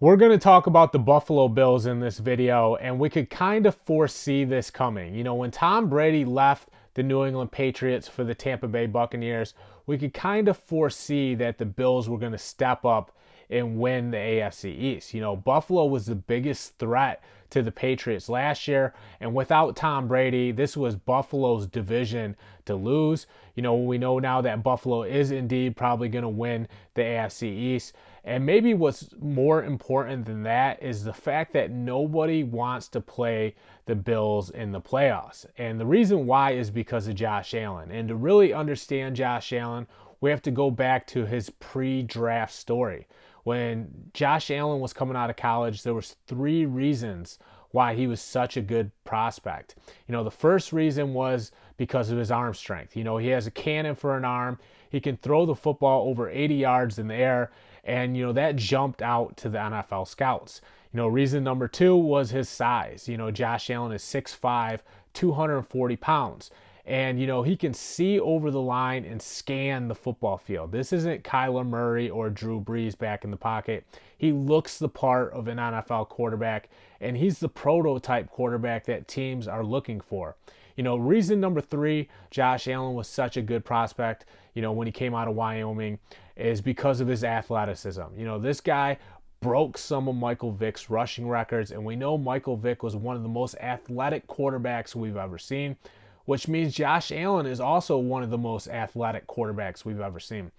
We're going to talk about the Buffalo Bills in this video, and we could kind of foresee this coming. You know, when Tom Brady left the New England Patriots for the Tampa Bay Buccaneers, we could kind of foresee that the Bills were going to step up and win the AFC East. You know, Buffalo was the biggest threat to the Patriots last year, and without Tom Brady, this was Buffalo's division to lose. You know, we know now that Buffalo is indeed probably going to win the AFC East. And maybe what's more important than that is the fact that nobody wants to play the Bills in the playoffs. And the reason why is because of Josh Allen. And to really understand Josh Allen, we have to go back to his pre-draft story. When Josh Allen was coming out of college, there was three reasons why he was such a good prospect. You know, the first reason was because of his arm strength. You know, he has a cannon for an arm. He can throw the football over 80 yards in the air. And, you know, that jumped out to the NFL scouts. You know, reason number two was his size. You know, Josh Allen is 6'5", 240 pounds. And, you know, he can see over the line and scan the football field. This isn't Kyler Murray or Drew Brees back in the pocket. He looks the part of an NFL quarterback, and he's the prototype quarterback that teams are looking for. You know, reason number three, Josh Allen was such a good prospect, you know, when he came out of Wyoming, is because of his athleticism. You know, this guy broke some of Michael Vick's rushing records, and we know Michael Vick was one of the most athletic quarterbacks we've ever seen, which means Josh Allen is also one of the most athletic quarterbacks we've ever seen.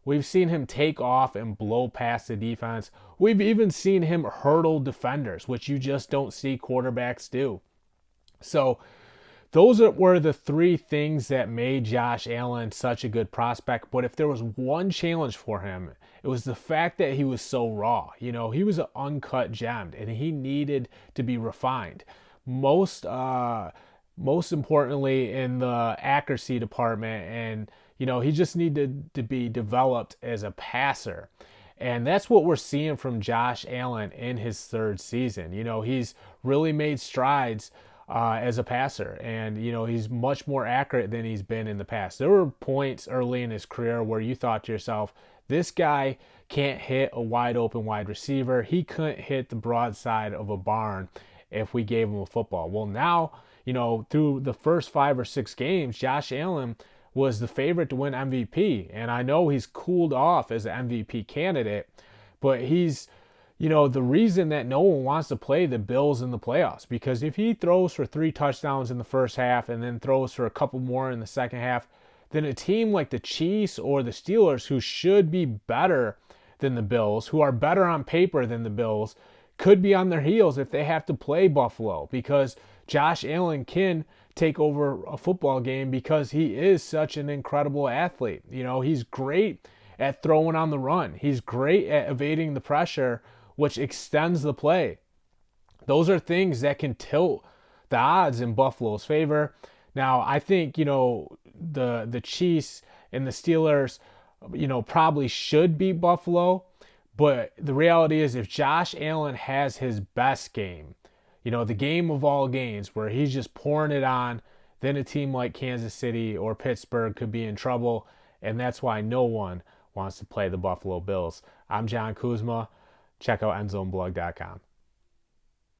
We've seen him take off and blow past the defense. We've even seen him hurdle defenders, which you just don't see quarterbacks do. So those were the three things that made Josh Allen such a good prospect. But if there was one challenge for him, it was the fact that he was so raw. You know, he was an uncut gem, and he needed to be refined. Most importantly in the accuracy department, and you know, he just needed to be developed as a passer. And that's what we're seeing from Josh Allen in his third season. You know, he's really made strides as a passer, and you know, he's much more accurate than he's been in the past. There were points early in his career where you thought to yourself, this guy can't hit a wide open wide receiver. He couldn't hit the broadside of a barn if we gave him a football. Well, now, you know, through the first 5 or 6 games, Josh Allen was the favorite to win MVP. And I know he's cooled off as an MVP candidate, but he's, you know, the reason that no one wants to play the Bills in the playoffs, because if he throws for 3 touchdowns in the first half and then throws for a couple more in the second half, then a team like the Chiefs or the Steelers, who should be better than the Bills, who are better on paper than the Bills, could be on their heels if they have to play Buffalo, because Josh Allen can take over a football game because he is such an incredible athlete. You know, he's great at throwing on the run. He's great at evading the pressure, which extends the play. Those are things that can tilt the odds in Buffalo's favor. Now, I think, you know, the Chiefs and the Steelers, you know, probably should beat Buffalo. But the reality is, if Josh Allen has his best game, you know, the game of all games where he's just pouring it on, then a team like Kansas City or Pittsburgh could be in trouble. And that's why no one wants to play the Buffalo Bills. I'm John Kuzma. Check out endzoneblog.com.